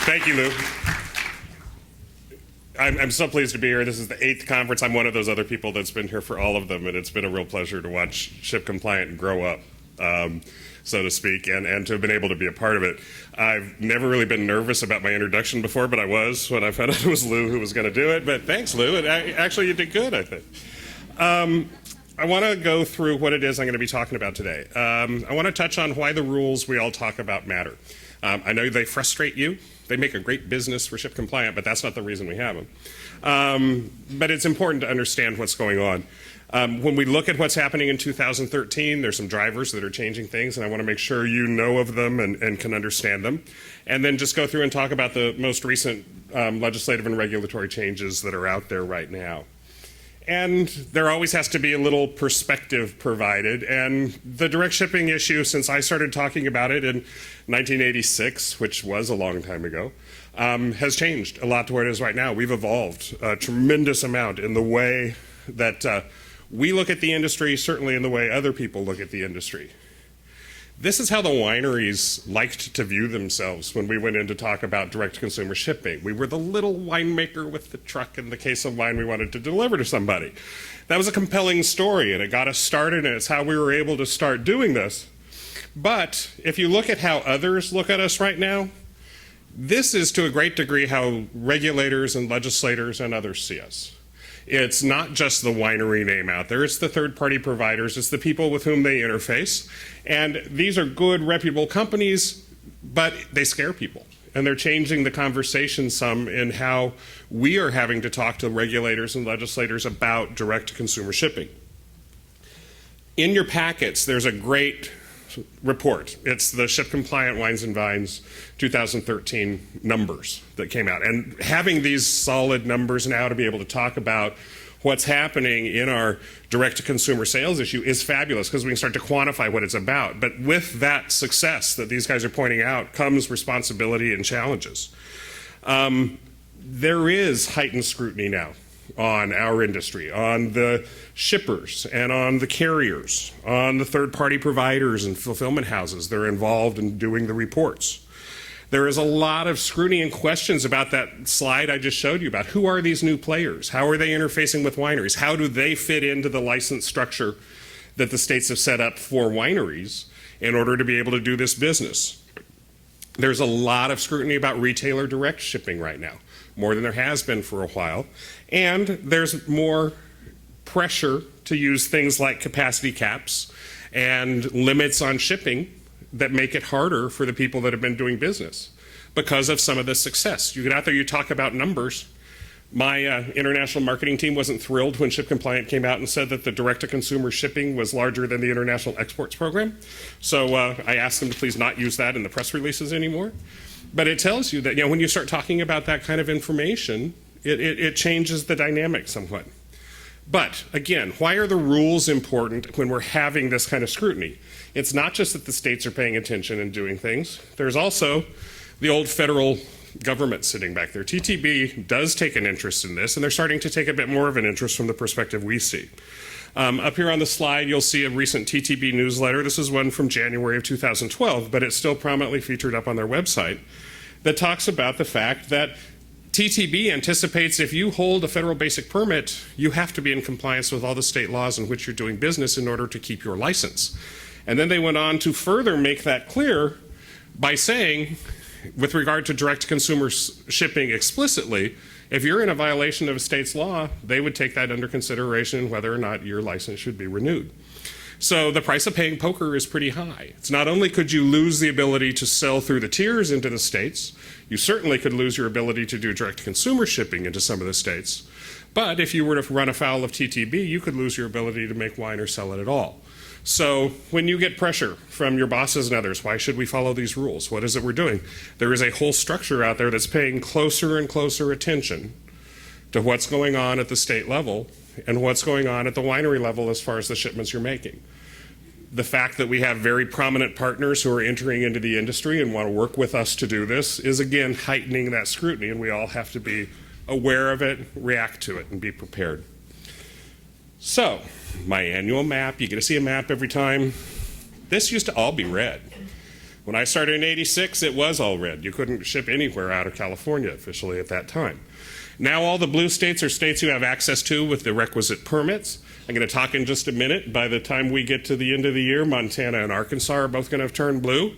Thank you, Lou. I'm so pleased to be here. This is the 8th conference. I'm one of those other people that's been here for all of them, and it's been a real pleasure to watch Ship Compliant grow up, so to speak, and to have been able to be a part of it. I've never really been nervous about my introduction before, but I was when I found out it was Lou who was going to do it. But thanks, Lou. Actually, you did good, I think. I want to go through what it is I'm going to be talking about today. I want to touch on why the rules we all talk about matter. I know they frustrate you. They make a great business for Ship Compliant, but that's not the reason we have them. But it's important to understand what's going on. When we look at what's happening in 2013, there's some drivers that are changing things, and I want to make sure you know of them and can understand them. And then just go through and talk about the most recent legislative and regulatory changes that are out there right now. And there always has to be a little perspective provided. And the direct shipping issue, since I started talking about it in 1986, which was a long time ago, has changed a lot to where it is right now. We've evolved a tremendous amount in the way that we look at the industry, certainly in the way other people look at the industry. This is how the wineries liked to view themselves when we went in to talk about direct-to-consumer shipping. We were the little winemaker with the truck and the case of wine we wanted to deliver to somebody. That was a compelling story, and it got us started, and it's how we were able to start doing this. But if you look at how others look at us right now, this is to a great degree how regulators and legislators and others see us. It's not just the winery name out there, it's the third-party providers, it's the people with whom they interface. And these are good, reputable companies, but they scare people. And they're changing the conversation some in how we are having to talk to regulators and legislators about direct-to-consumer shipping. In your packets, there's a great report. It's the Ship Compliant Wines and Vines 2013 numbers that came out. And having these solid numbers now to be able to talk about what's happening in our direct-to-consumer sales issue is fabulous because we can start to quantify what it's about. But with that success that these guys are pointing out comes responsibility and challenges. There is heightened scrutiny now on our industry, on the shippers and on the carriers, on the third-party providers and fulfillment houses that are involved in doing the reports. There is a lot of scrutiny and questions about that slide I just showed you about who are these new players? How are they interfacing with wineries? How do they fit into the license structure that the states have set up for wineries in order to be able to do this business? There's a lot of scrutiny about retailer direct shipping right now, more than there has been for a while. And there's more pressure to use things like capacity caps and limits on shipping that make it harder for the people that have been doing business because of some of the success. You get out there, you talk about numbers. My international marketing team wasn't thrilled when Ship Compliant came out and said that the direct-to-consumer shipping was larger than the international exports program. So I asked them to please not use that in the press releases anymore. But it tells you that when you start talking about that kind of information, it changes the dynamic somewhat. But again, why are the rules important when we're having this kind of scrutiny? It's not just that the states are paying attention and doing things. There's also the old federal government sitting back there. TTB does take an interest in this, and they're starting to take a bit more of an interest from the perspective we see. Up here on the slide, you'll see a recent TTB newsletter. This is one from January of 2012, but it's still prominently featured up on their website that talks about the fact that TTB anticipates if you hold a federal basic permit, you have to be in compliance with all the state laws in which you're doing business in order to keep your license. And then they went on to further make that clear by saying, with regard to direct-to-consumer shipping explicitly, if you're in a violation of a state's law, they would take that under consideration whether or not your license should be renewed. So the price of paying poker is pretty high. It's not only could you lose the ability to sell through the tiers into the states, you certainly could lose your ability to do direct-to-consumer shipping into some of the states. But if you were to run afoul of TTB, you could lose your ability to make wine or sell it at all. So when you get pressure from your bosses and others, why should we follow these rules? What is it we're doing? There is a whole structure out there that's paying closer and closer attention to what's going on at the state level and what's going on at the winery level as far as the shipments you're making. The fact that we have very prominent partners who are entering into the industry and want to work with us to do this is, again, heightening that scrutiny, and we all have to be aware of it, react to it, and be prepared. So, my annual map, you get to see a map every time. This used to all be red. When I started in '86, it was all red. You couldn't ship anywhere out of California officially at that time. Now all the blue states are states you have access to with the requisite permits. I'm going to talk in just a minute. By the time we get to the end of the year, Montana and Arkansas are both going to have turned blue.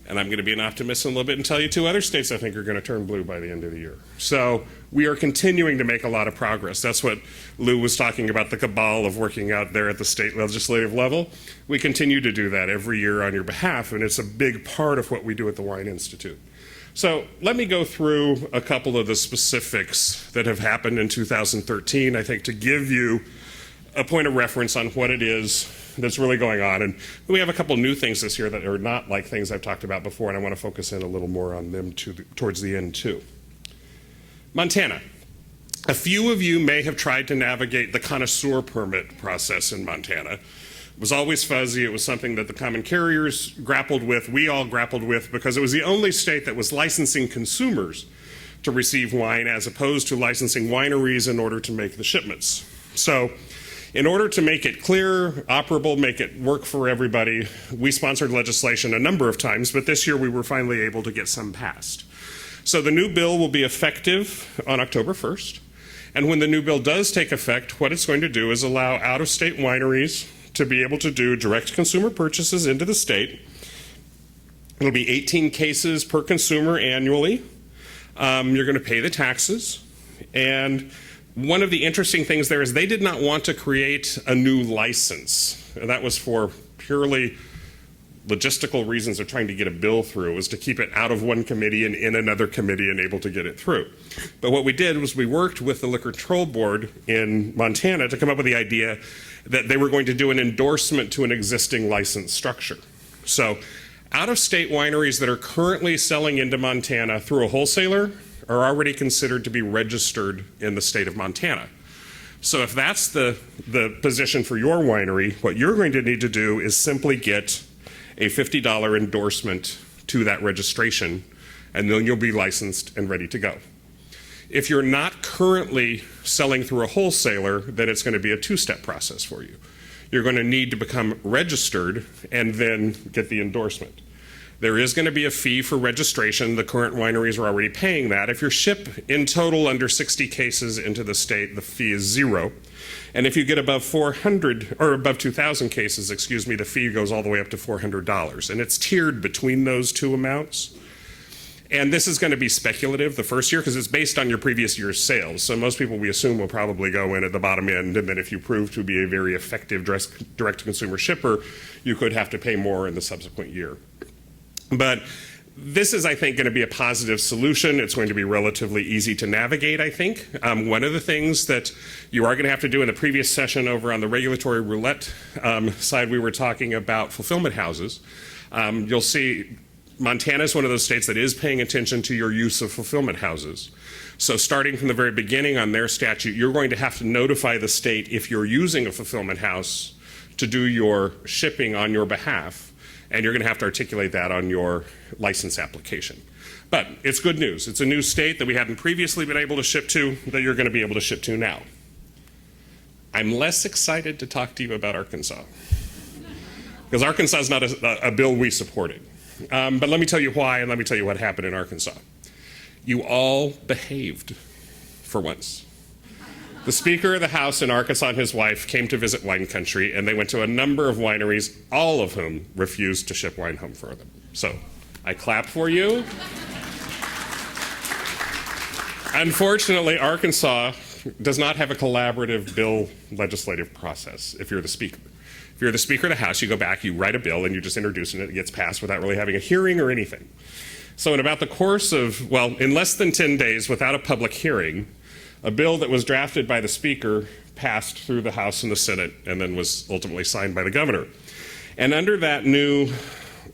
And I'm going to be an optimist in a little bit and tell you 2 other states I think are going to turn blue by the end of the year. So we are continuing to make a lot of progress. That's what Lou was talking about, the cabal of working out there at the state legislative level. We continue to do that every year on your behalf, and it's a big part of what we do at the Wine Institute. So let me go through a couple of the specifics that have happened in 2013, I think, to give you a point of reference on what it is that's really going on. And we have a couple new things this year that are not like things I've talked about before, and I want to focus in a little more on them towards the end too. Montana. A few of you may have tried to navigate the connoisseur permit process in Montana. It was always fuzzy. It was something that the common carriers grappled with, we all grappled with, because it was the only state that was licensing consumers to receive wine as opposed to licensing wineries in order to make the shipments. So in order to make it clear, operable, make it work for everybody, we sponsored legislation a number of times, but this year we were finally able to get some passed. So the new bill will be effective on October 1st. And when the new bill does take effect, what it's going to do is allow out-of-state wineries to be able to do direct consumer purchases into the state. It'll be 18 cases per consumer annually. You're going to pay the taxes. And one of the interesting things there is they did not want to create a new license. And that was for purely logistical reasons of trying to get a bill through. It was to keep it out of one committee and in another committee and able to get it through. But what we did was we worked with the Liquor Control Board in Montana to come up with the idea that they were going to do an endorsement to an existing license structure. So out-of-state wineries that are currently selling into Montana through a wholesaler are already considered to be registered in the state of Montana. So if that's the position for your winery, what you're going to need to do is simply get a $50 endorsement to that registration, and then you'll be licensed and ready to go. If you're not currently selling through a wholesaler, then it's going to be a 2-step process for you. You're going to need to become registered and then get the endorsement. There is going to be a fee for registration. The current wineries are already paying that. If you ship in total under 60 cases into the state, the fee is $0. And if you get above 400 or above 2,000 cases, excuse me, the fee goes all the way up to $400. And it's tiered between those two amounts. And this is going to be speculative the first year because it's based on your previous year's sales. So most people, we assume, will probably go in at the bottom end. And then if you prove to be a very effective direct-to-consumer shipper, you could have to pay more in the subsequent year. But this is, I think, going to be a positive solution. It's going to be relatively easy to navigate, I think. One of the things that you are going to have to do in the previous session over on the regulatory roulette side, we were talking about fulfillment houses. You'll see Montana is one of those states that is paying attention to your use of fulfillment houses. So starting from the very beginning on their statute, you're going to have to notify the state if you're using a fulfillment house to do your shipping on your behalf. And you're going to have to articulate that on your license application. But it's good news. It's a new state that we hadn't previously been able to ship to that you're going to be able to ship to now. I'm less excited to talk to you about Arkansas because Arkansas is not a bill we supported. But let me tell you why, and let me tell you what happened in Arkansas. You all behaved for once. The Speaker of the House in Arkansas and his wife came to visit wine country, and they went to a number of wineries, all of whom refused to ship wine home for them. So I clap for you. Unfortunately, Arkansas does not have a collaborative bill legislative process if you're the Speaker. If you're the Speaker of the House, you go back, you write a bill, and you just introduce it, and it gets passed without really having a hearing or anything. So in about the course of, well, in less than 10 days without a public hearing, a bill that was drafted by the Speaker passed through the House and the Senate and then was ultimately signed by the governor. And under that new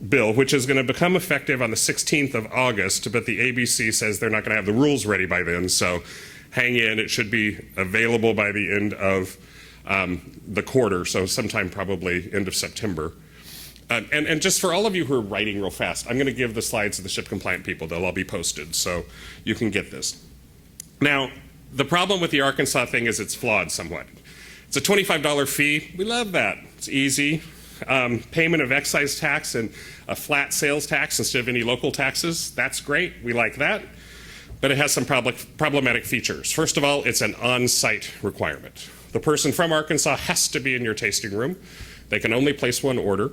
bill, which is going to become effective on the 16th of August, but the ABC says they're not going to have the rules ready by then, so hang in. It should be available by the end of the quarter, so sometime probably end of September. And just for all of you who are writing real fast, I'm going to give the slides to the ship compliant people. They'll all be posted, so you can get this. Now, the problem with the Arkansas thing is it's flawed somewhat. It's a $25 fee. We love that. It's easy. Payment of excise tax and a flat sales tax instead of any local taxes, that's great. We like that. But it has some problematic features. First of all, it's an on-site requirement. The person from Arkansas has to be in your tasting room. They can only place one order.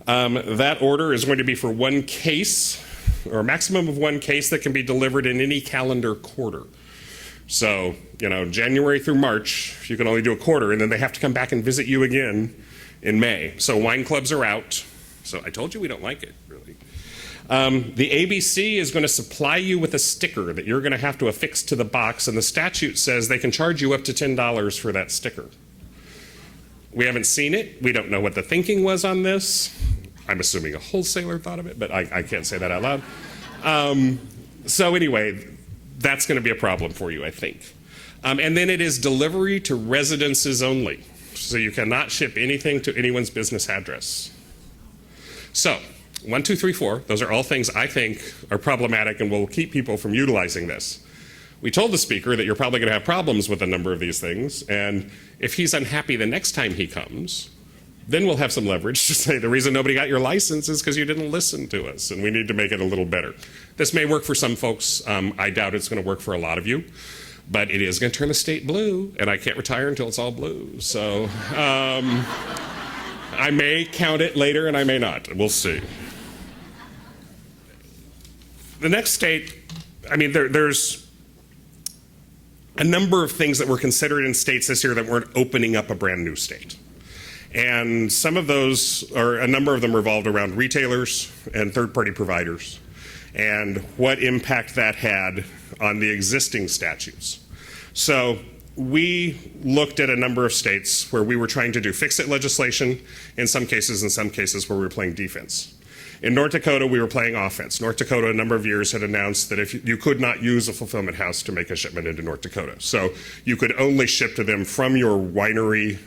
That order is going to be for one case, or a maximum of one case that can be delivered in any calendar quarter. So, January through March, you can only do a quarter, and then they have to come back and visit you again in May. So wine clubs are out. So I told you we don't like it, really. The ABC is going to supply you with a sticker that you're going to have to affix to the box, and the statute says they can charge you up to $10 for that sticker. We haven't seen it. We don't know what the thinking was on this. I'm assuming a wholesaler thought of it, but I can't say that out loud. So anyway, that's going to be a problem for you, I think. And then it is delivery to residences only. So you cannot ship anything to anyone's business address. So 1, 2, 3, 4, those are all things I think are problematic and will keep people from utilizing this. We told the speaker that you're probably going to have problems with a number of these things, and if he's unhappy the next time he comes, then we'll have some leverage to say the reason nobody got your license is because you didn't listen to us, and we need to make it a little better. This may work for some folks. I doubt it's going to work for a lot of you, but it is going to turn the state blue, and I can't retire until it's all blue. So I may count it later, and I may not. We'll see. The next state, there's a number of things that were considered in states this year that weren't opening up a brand new state. And some of those, or a number of them, revolved around retailers and third-party providers and what impact that had on the existing statutes. So we looked at a number of states where we were trying to do fix-it legislation in some cases where we were playing defense. In North Dakota, we were playing offense. North Dakota, a number of years, had announced that if you could not use a fulfillment house to make a shipment into North Dakota. So you could only ship to them from your winery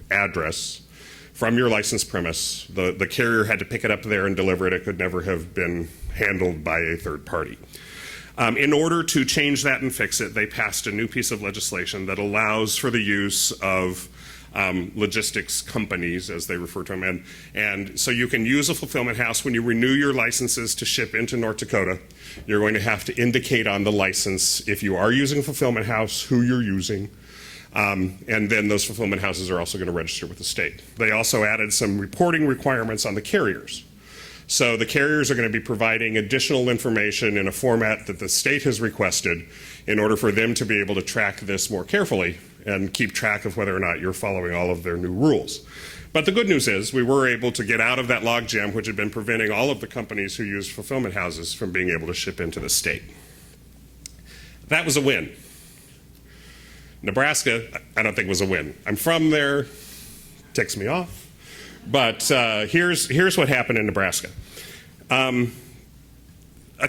address, from your licensed premise. The carrier had to pick it up there and deliver it. It could never have been handled by a third party. In order to change that and fix it, they passed a new piece of legislation that allows for the use of logistics companies, as they refer to them. And so you can use a fulfillment house when you renew your licenses to ship into North Dakota. You're going to have to indicate on the license if you are using a fulfillment house, who you're using. And then those fulfillment houses are also going to register with the state. They also added some reporting requirements on the carriers. So the carriers are going to be providing additional information in a format that the state has requested in order for them to be able to track this more carefully and keep track of whether or not you're following all of their new rules. But the good news is we were able to get out of that logjam which had been preventing all of the companies who use fulfillment houses from being able to ship into the state. That was a win. Nebraska, I don't think was a win. I'm from there, ticks me off. But here's what happened in Nebraska. A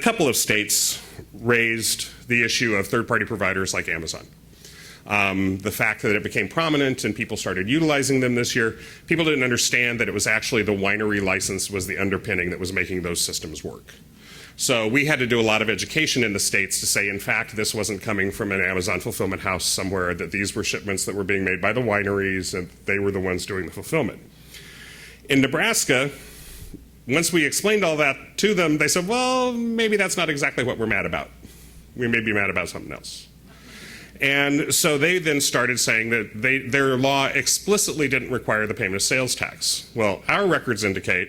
couple of states raised the issue of third-party providers like Amazon. The fact that it became prominent and people started utilizing them this year, people didn't understand that it was actually the winery license was the underpinning that was making those systems work. So we had to do a lot of education in the states to say, in fact, this wasn't coming from an Amazon fulfillment house somewhere, that these were shipments that were being made by the wineries and they were the ones doing the fulfillment. In Nebraska, once we explained all that to them, they said, well, maybe that's not exactly what we're mad about. We may be mad about something else. And so they then started saying that their law explicitly didn't require the payment of sales tax. Well, our records indicate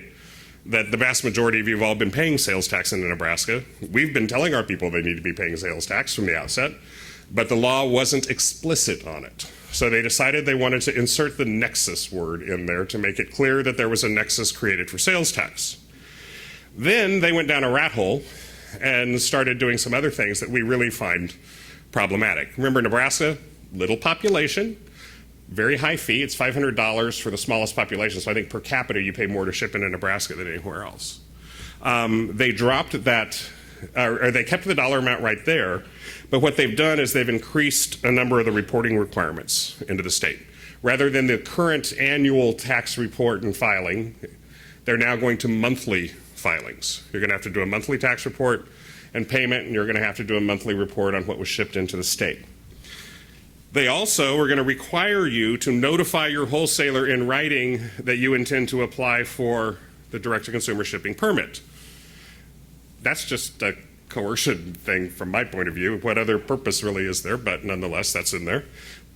that the vast majority of you have all been paying sales tax in Nebraska. We've been telling our people they need to be paying sales tax from the outset, but the law wasn't explicit on it. So they decided they wanted to insert the nexus word in there to make it clear that there was a nexus created for sales tax. Then they went down a rat hole and started doing some other things that we really find problematic. Remember, Nebraska, little population, very high fee. It's $500 for the smallest population, so I think per capita you pay more to ship into Nebraska than anywhere else. They dropped that, or they kept the dollar amount right there, but what they've done is they've increased a number of the reporting requirements into the state. Rather than the current annual tax report and filing, they're now going to monthly filings. You're going to have to do a monthly tax report and payment, and you're going to have to do a monthly report on what was shipped into the state. They also are going to require you to notify your wholesaler in writing that you intend to apply for the direct-to-consumer shipping permit. That's just a coercion thing from my point of view. What other purpose really is there? But nonetheless, that's in there.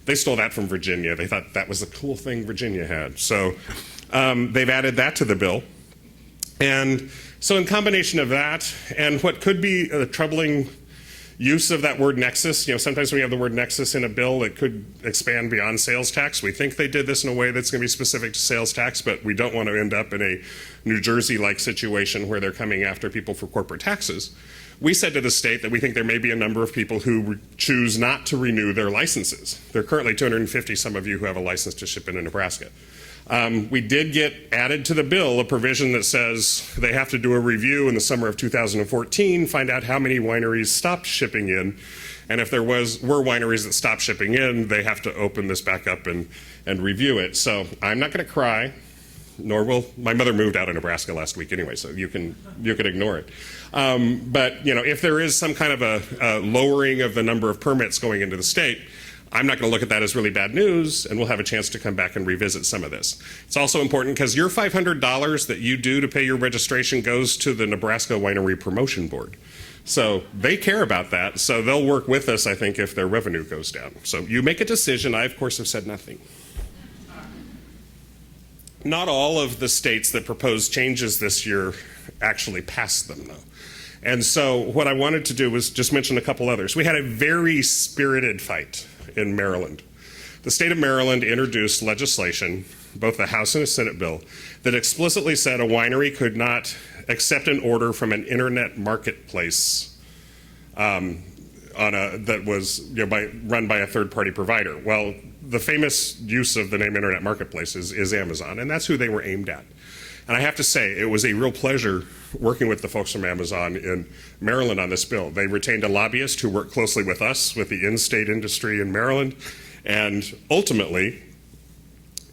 They stole that from Virginia. They thought that was a cool thing Virginia had. So they've added that to the bill. And so in combination of that and what could be a troubling use of that word nexus, sometimes when you have the word nexus in a bill, it could expand beyond sales tax. We think they did this in a way that's going to be specific to sales tax, but we don't want to end up in a New Jersey-like situation where they're coming after people for corporate taxes. We said to the state that we think there may be a number of people who choose not to renew their licenses. There are currently 250, some of you, who have a license to ship into Nebraska. We did get added to the bill a provision that says they have to do a review in the summer of 2014, find out how many wineries stopped shipping in, and if there were wineries that stopped shipping in, they have to open this back up and review it. So I'm not going to cry, nor will my mother. Moved out of Nebraska last week anyway, so you can ignore it. But if there is some kind of a lowering of the number of permits going into the state, I'm not going to look at that as really bad news, and we'll have a chance to come back and revisit some of this. It's also important because your $500 that you do to pay your registration goes to the Nebraska Winery Promotion Board. So they care about that, so they'll work with us, I think, if their revenue goes down. So you make a decision. I, of course, have said nothing. Not all of the states that proposed changes this year actually passed them, though. And so what I wanted to do was just mention a couple others. We had a very spirited fight in Maryland. The state of Maryland introduced legislation, both the House and a Senate bill, that explicitly said a winery could not accept an order from an internet marketplace that was run by a third-party provider. Well, the famous use of the name internet marketplace is Amazon, and that's who they were aimed at. And I have to say, it was a real pleasure working with the folks from Amazon in Maryland on this bill. They retained a lobbyist who worked closely with us, with the in-state industry in Maryland, and ultimately,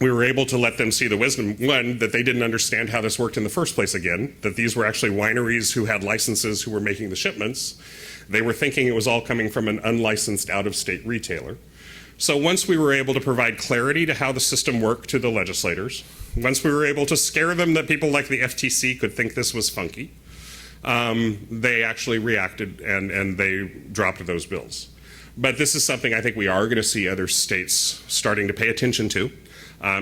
we were able to let them see the wisdom, one, that they didn't understand how this worked in the first place again, that these were actually wineries who had licenses who were making the shipments. They were thinking it was all coming from an unlicensed out-of-state retailer. So once we were able to provide clarity to how the system worked to the legislators, once we were able to scare them that people like the FTC could think this was funky, they actually reacted and they dropped those bills. But this is something I think we are going to see other states starting to pay attention to.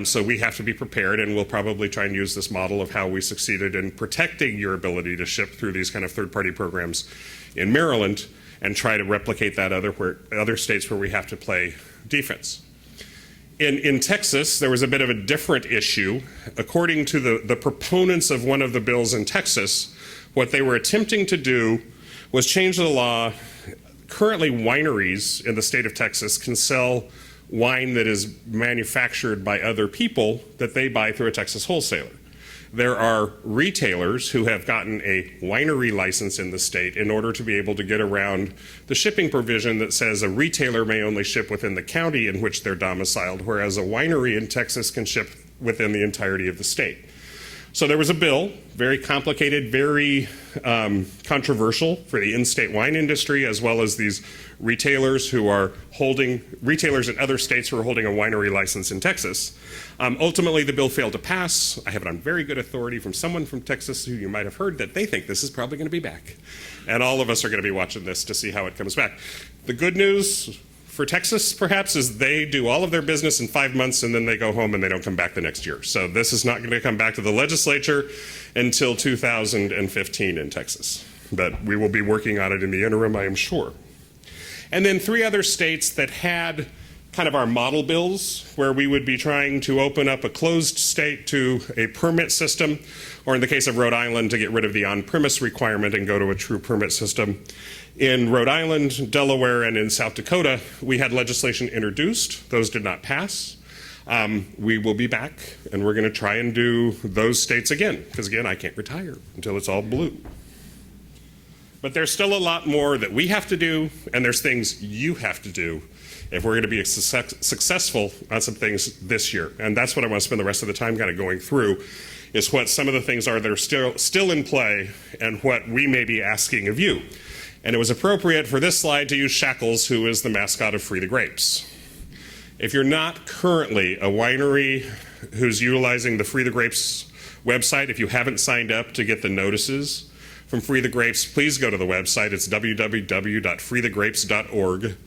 So we have to be prepared, and we'll probably try and use this model of how we succeeded in protecting your ability to ship through these kind of third-party programs in Maryland and try to replicate that other states where we have to play defense. In Texas, there was a bit of a different issue. According to the proponents of one of the bills in Texas, what they were attempting to do was change the law. Currently, wineries in the state of Texas can sell wine that is manufactured by other people that they buy through a Texas wholesaler. There are retailers who have gotten a winery license in the state in order to be able to get around the shipping provision that says a retailer may only ship within the county in which they're domiciled, whereas a winery in Texas can ship within the entirety of the state. So there was a bill, very complicated, very controversial for the in-state wine industry, as well as these retailers who are retailers in other states who are holding a winery license in Texas. Ultimately, the bill failed to pass. I have it on very good authority from someone from Texas who you might have heard that they think this is probably going to be back. And all of us are going to be watching this to see how it comes back. The good news for Texas, perhaps, is they do all of their business in 5 months and then they go home and they don't come back the next year. So this is not going to come back to the legislature until 2015 in Texas. But we will be working on it in the interim, I am sure. And then 3 other states that had kind of our model bills where we would be trying to open up a closed state to a permit system, or in the case of Rhode Island, to get rid of the on-premise requirement and go to a true permit system. In Rhode Island, Delaware, and in South Dakota, we had legislation introduced. Those did not pass. We will be back, and we're going to try and do those states again, because again, I can't retire until it's all blue. But there's still a lot more that we have to do, and there's things you have to do if we're going to be successful on some things this year. And that's what I want to spend the rest of the time kind of going through, is what some of the things are that are still in play and what we may be asking of you. And it was appropriate for this slide to use Shackles, who is the mascot of Free the Grapes. If you're not currently a winery who's utilizing the Free the Grapes website, if you haven't signed up to get the notices from Free the Grapes, please go to the website. It's www.freethegrapes.org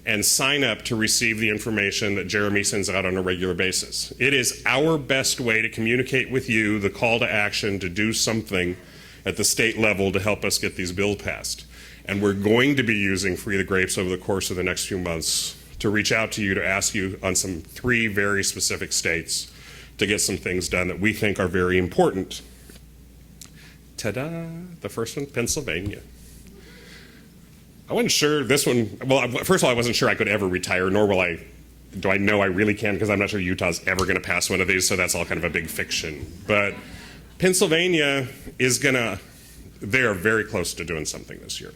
and sign up to receive the information that Jeremy sends out on a regular basis. It is our best way to communicate with you the call to action to do something at the state level to help us get these bills passed. And we're going to be using Free the Grapes over the course of the next few months to reach out to you to ask you on some 3 very specific states to get some things done that we think are very important. Ta-da! The first one, Pennsylvania. I wasn't sure this one, well, first of all, I wasn't sure I could ever retire, nor do I know I really can, because I'm not sure Utah's ever going to pass one of these, so that's all kind of a big fiction. But Pennsylvania they're very close to doing something this year.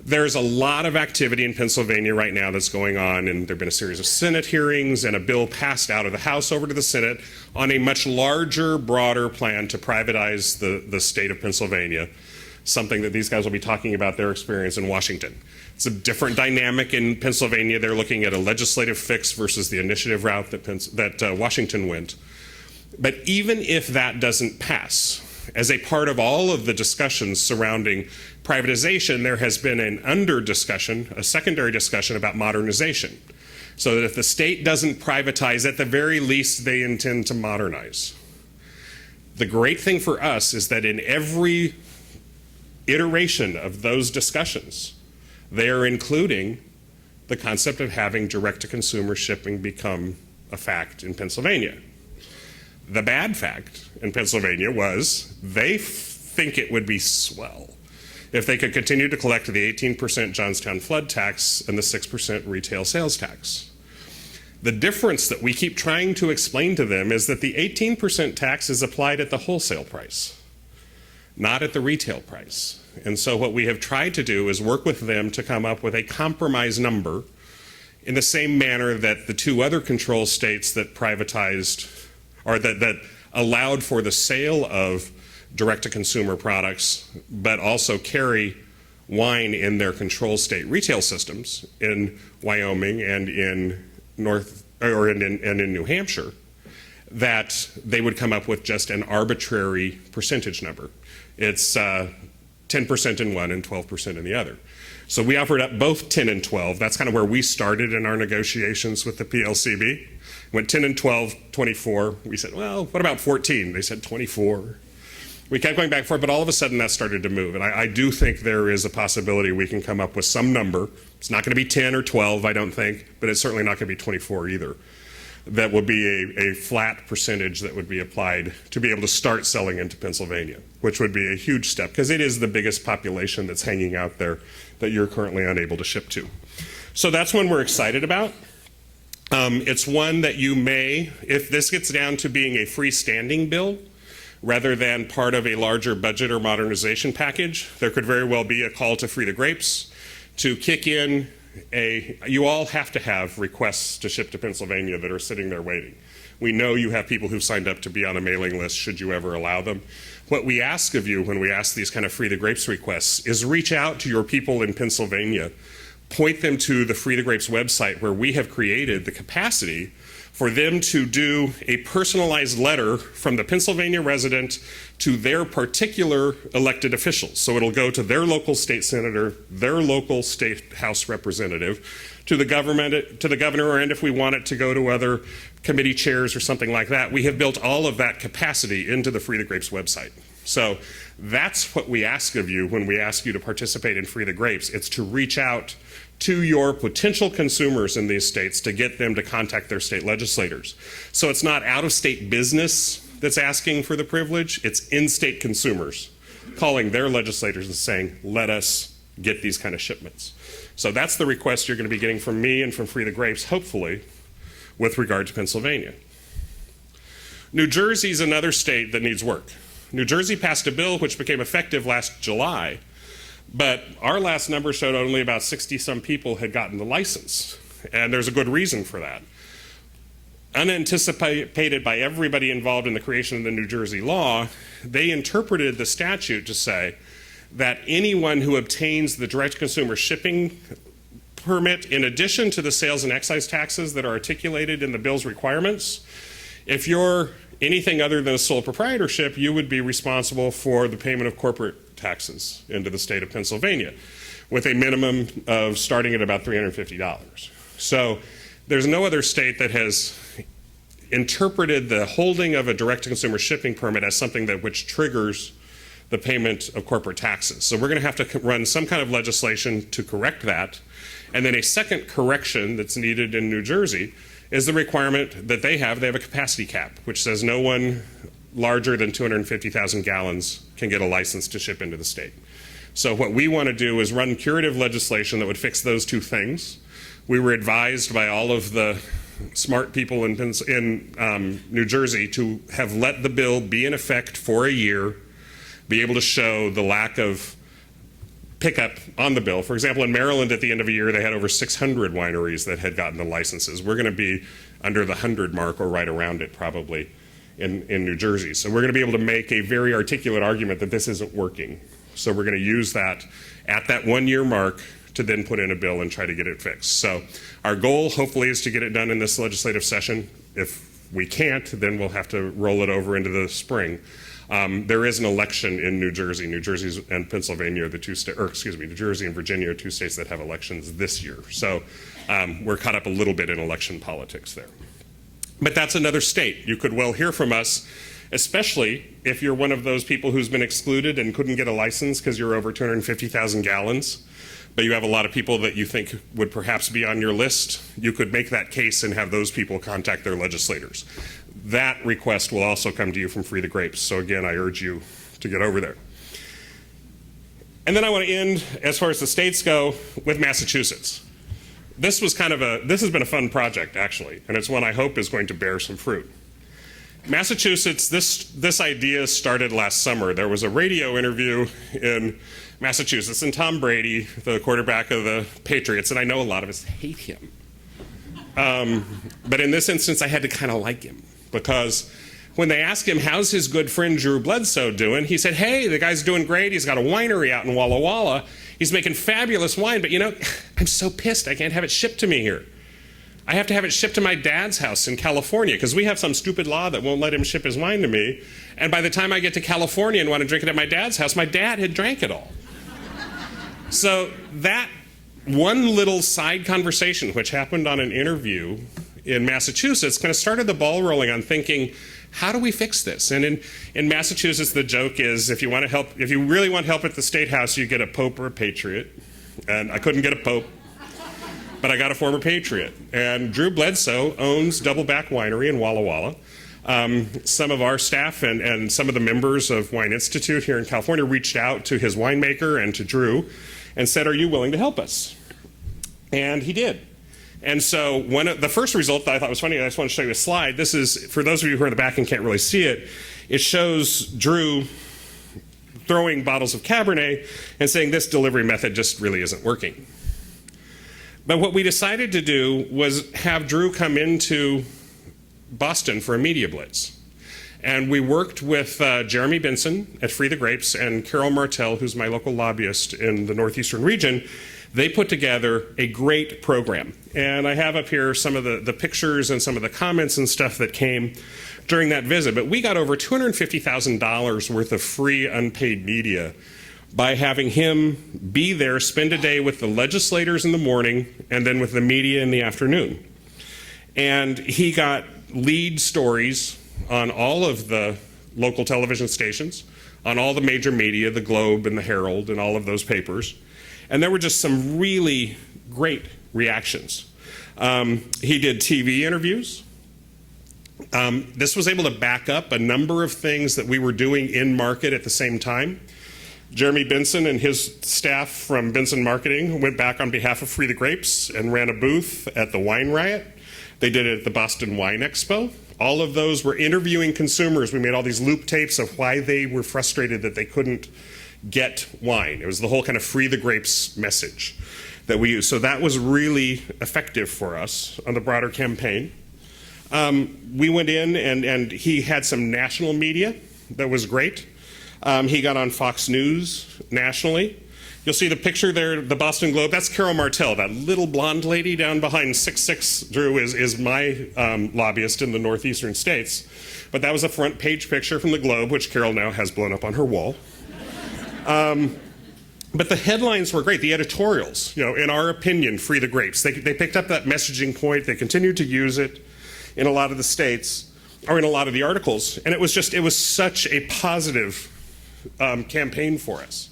There's a lot of activity in Pennsylvania right now that's going on, and there have been a series of Senate hearings and a bill passed out of the House over to the Senate on a much larger, broader plan to privatize the state of Pennsylvania, something that these guys will be talking about their experience in Washington. It's a different dynamic in Pennsylvania. They're looking at a legislative fix versus the initiative route that Washington went. But even if that doesn't pass, as a part of all of the discussions surrounding privatization, there has been an under-discussion, a secondary discussion about modernization. So that if the state doesn't privatize, at the very least, they intend to modernize. The great thing for us is that in every iteration of those discussions, they are including the concept of having direct-to-consumer shipping become a fact in Pennsylvania. The bad fact in Pennsylvania was they think it would be swell if they could continue to collect the 18% Johnstown flood tax and the 6% retail sales tax. The difference that we keep trying to explain to them is that the 18% tax is applied at the wholesale price, not at the retail price. And so what we have tried to do is work with them to come up with a compromise number in the same manner that the 2 other control states that privatized, or that allowed for the sale of direct-to-consumer products, but also carry wine in their control state retail systems in Wyoming and in New Hampshire, that they would come up with just an arbitrary percentage number. It's 10% in one and 12% in the other. So we offered up both 10 and 12. That's kind of where we started in our negotiations with the PLCB. Went 10 and 12, 24. We said, well, what about 14? They said 24. We kept going back and forth, but all of a sudden that started to move. And I do think there is a possibility we can come up with some number. It's not going to be 10 or 12, I don't think, but it's certainly not going to be 24 either. That would be a flat percentage that would be applied to be able to start selling into Pennsylvania, which would be a huge step because it is the biggest population that's hanging out there that you're currently unable to ship to. So that's one we're excited about. It's one that you may, if this gets down to being a freestanding bill rather than part of a larger budget or modernization package, there could very well be a call to Free the Grapes to kick in you all have to have requests to ship to Pennsylvania that are sitting there waiting. We know you have people who've signed up to be on a mailing list should you ever allow them. What we ask of you when we ask these kind of Free the Grapes requests is reach out to your people in Pennsylvania, point them to the Free the Grapes website where we have created the capacity for them to do a personalized letter from the Pennsylvania resident to their particular elected officials. So it'll go to their local state senator, their local state house representative, to the governor, and if we want it to go to other committee chairs or something like that. We have built all of that capacity into the Free the Grapes website. So that's what we ask of you when we ask you to participate in Free the Grapes. It's to reach out to your potential consumers in these states to get them to contact their state legislators. So it's not out-of-state business that's asking for the privilege, it's in-state consumers calling their legislators and saying, let us get these kind of shipments. So that's the request you're going to be getting from me and from Free the Grapes, hopefully, with regard to Pennsylvania. New Jersey is another state that needs work. New Jersey passed a bill which became effective last July, but our last number showed only about 60-some people had gotten the license, and there's a good reason for that. Unanticipated by everybody involved in the creation of the New Jersey law, they interpreted the statute to say that anyone who obtains the direct consumer shipping permit, in addition to the sales and excise taxes that are articulated in the bill's requirements, if you're anything other than a sole proprietorship, you would be responsible for the payment of corporate taxes into the state of Pennsylvania, with a minimum of starting at about $350. So there's no other state that has interpreted the holding of a direct-to-consumer shipping permit as something that which triggers the payment of corporate taxes. So we're going to have to run some kind of legislation to correct that. And then a second correction that's needed in New Jersey is the requirement that they have a capacity cap, which says no one larger than 250,000 gallons can get a license to ship into the state. So what we want to do is run curative legislation that would fix those two things. We were advised by all of the smart people in New Jersey to have let the bill be in effect for a year, be able to show the lack of pickup on the bill. For example, in Maryland at the end of a year, they had over 600 wineries that had gotten the licenses. We're going to be under the 100 mark or right around it probably in New Jersey. So we're going to be able to make a very articulate argument that this isn't working. So we're going to use that at that 1 year mark to then put in a bill and try to get it fixed. So our goal hopefully is to get it done in this legislative session. If we can't, then we'll have to roll it over into the spring. There is an election in New Jersey. New Jersey and Pennsylvania are the two states, or excuse me, New Jersey and Virginia are two states that have elections this year. So we're caught up a little bit in election politics there. But that's another state. You could well hear from us, especially if you're one of those people who's been excluded and couldn't get a license because you're over 250,000 gallons, but you have a lot of people that you think would perhaps be on your list. You could make that case and have those people contact their legislators. That request will also come to you from Free the Grapes. So again, I urge you to get over there. And then I want to end, as far as the states go, with Massachusetts. This has been a fun project, actually, and it's one I hope is going to bear some fruit. Massachusetts, this idea started last summer. There was a radio interview in Massachusetts, and Tom Brady, the quarterback of the Patriots, and I know a lot of us hate him. But in this instance, I had to kind of like him, because when they asked him, how's his good friend Drew Bledsoe doing, he said, hey, the guy's doing great. He's got a winery out in Walla Walla. He's making fabulous wine, but you know, I'm so pissed I can't have it shipped to me here. I have to have it shipped to my dad's house in California because we have some stupid law that won't let him ship his wine to me. And by the time I get to California and want to drink it at my dad's house, my dad had drank it all. So that one little side conversation, which happened on an interview in Massachusetts, kind of started the ball rolling on thinking, how do we fix this? And in Massachusetts, the joke is, if you really want help at the State House, you get a pope or a patriot. And I couldn't get a pope, but I got a former patriot. And Drew Bledsoe owns Doubleback Winery in Walla Walla. Some of our staff and some of the members of Wine Institute here in California reached out to his winemaker and to Drew and said, are you willing to help us? And he did. And so the first result that I thought was funny, I just want to show you a slide. This is, for those of you who are in the back and can't really see it, it shows Drew throwing bottles of Cabernet and saying this delivery method just really isn't working. But what we decided to do was have Drew come into Boston for a media blitz. And we worked with Jeremy Benson at Free the Grapes and Carol Martell, who's my local lobbyist in the Northeastern region. They put together a great program. And I have up here some of the pictures and some of the comments and stuff that came during that visit. But we got over $250,000 worth of free unpaid media by having him be there, spend a day with the legislators in the morning and then with the media in the afternoon. And he got lead stories on all of the local television stations, on all the major media, the Globe and the Herald and all of those papers. And there were just some really great reactions. He did TV interviews. This was able to back up a number of things that we were doing in market at the same time. Jeremy Benson and his staff from Benson Marketing went back on behalf of Free the Grapes and ran a booth at the Wine Riot. They did it at the Boston Wine Expo. All of those were interviewing consumers. We made all these loop tapes of why they were frustrated that they couldn't get wine. It was the whole kind of Free the Grapes message that we used. So that was really effective for us on the broader campaign. We went in and he had some national media that was great. He got on Fox News nationally. You'll see the picture there, the Boston Globe. That's Carol Martell, that little blonde lady down behind 6'6". Drew is my lobbyist in the northeastern states. But that was a front page picture from the Globe, which Carol now has blown up on her wall. But the headlines were great. The editorials, in our opinion, free the grapes. They picked up that messaging point. They continued to use it in a lot of the states, or in a lot of the articles. And it was such a positive campaign for us.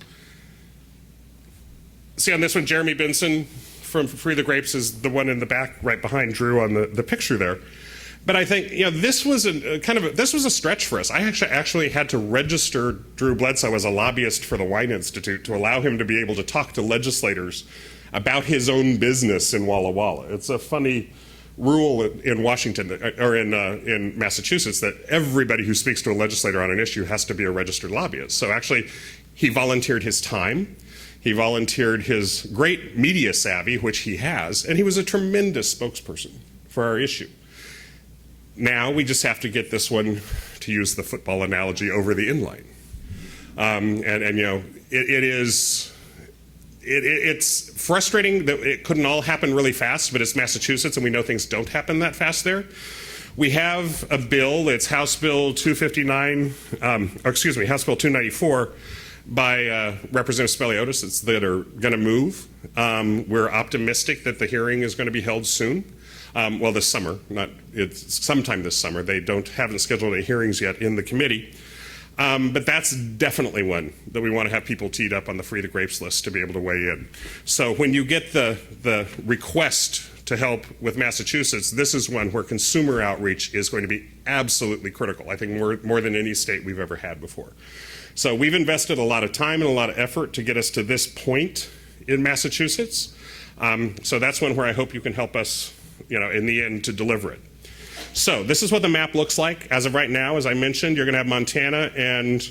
See on this one, Jeremy Benson from Free the Grapes is the one in the back right behind Drew on the picture there. But I think this was a stretch for us. I actually had to register Drew Bledsoe as a lobbyist for the Wine Institute to allow him to be able to talk to legislators about his own business in Walla Walla. It's a funny rule in Washington or in Massachusetts that everybody who speaks to a legislator on an issue has to be a registered lobbyist. So actually, he volunteered his time. He volunteered his great media savvy, which he has, and he was a tremendous spokesperson for our issue. Now we just have to get this one, to use the football analogy, over the inline. It's frustrating that it couldn't all happen really fast, but it's Massachusetts, and we know things don't happen that fast there. We have a bill. It's House Bill 294 by Representative Speliotis that are going to move. We're optimistic that the hearing is going to be held soon. This summer. It's sometime this summer. They haven't scheduled any hearings yet in the committee. But that's definitely one that we want to have people teed up on the Free the Grapes list to be able to weigh in. So when you get the request to help with Massachusetts, this is one where consumer outreach is going to be absolutely critical. I think more than any state we've ever had before. So we've invested a lot of time and a lot of effort to get us to this point in Massachusetts. So that's one where I hope you can help us, in the end, to deliver it. So this is what the map looks like. As of right now, as I mentioned, you're going to have Montana and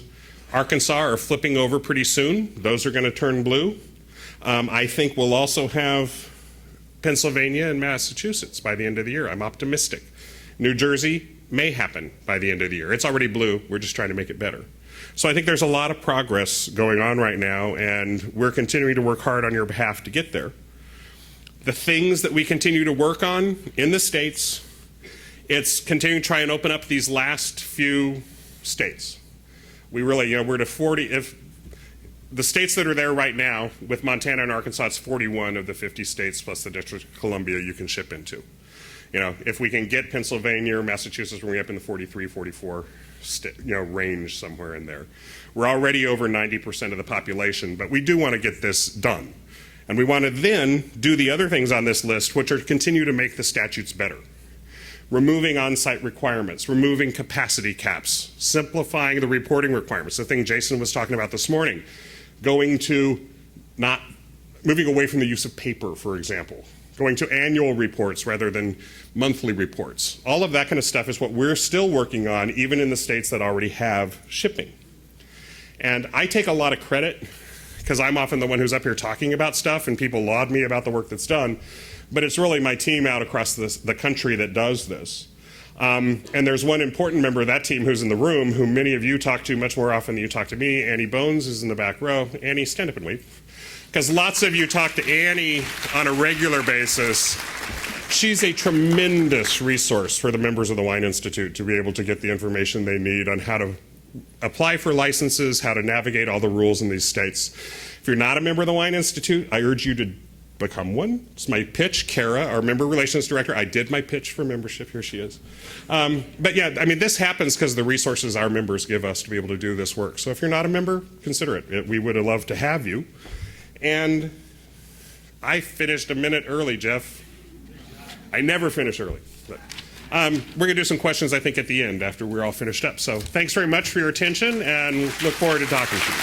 Arkansas are flipping over pretty soon. Those are going to turn blue. I think we'll also have Pennsylvania and Massachusetts by the end of the year. I'm optimistic. New Jersey may happen by the end of the year. It's already blue. We're just trying to make it better. So I think there's a lot of progress going on right now, and we're continuing to work hard on your behalf to get there. The things that we continue to work on in the states, it's continuing to try and open up these last few states. We really, we're to 40. If the states that are there right now, with Montana and Arkansas, it's 41 of the 50 states plus the District of Columbia you can ship into. If we can get Pennsylvania or Massachusetts, we're up in the 43, 44 range somewhere in there. We're already over 90% of the population, but we do want to get this done. And we want to then do the other things on this list, which are to continue to make the statutes better. Removing on-site requirements, removing capacity caps, simplifying the reporting requirements, the thing Jason was talking about this morning, moving away from the use of paper, for example, going to annual reports rather than monthly reports. All of that kind of stuff is what we're still working on, even in the states that already have shipping. And I take a lot of credit, because I'm often the one who's up here talking about stuff, and people laud me about the work that's done. But it's really my team out across the country that does this. And there's one important member of that team who's in the room, who many of you talk to much more often than you talk to me. Annie Bones is in the back row. Annie, stand up and wave. Because lots of you talk to Annie on a regular basis. She's a tremendous resource for the members of the Wine Institute to be able to get the information they need on how to apply for licenses, how to navigate all the rules in these states. If you're not a member of the Wine Institute, I urge you to become one. It's my pitch. Kara, our member relations director, I did my pitch for membership. Here she is. But yeah, this happens because of the resources our members give us to be able to do this work. So if you're not a member, consider it. We would have loved to have you. And I finished a minute early, Jeff. I never finish early. But, we're going to do some questions, I think, at the end after we're all finished up. So thanks very much for your attention, and look forward to talking to you.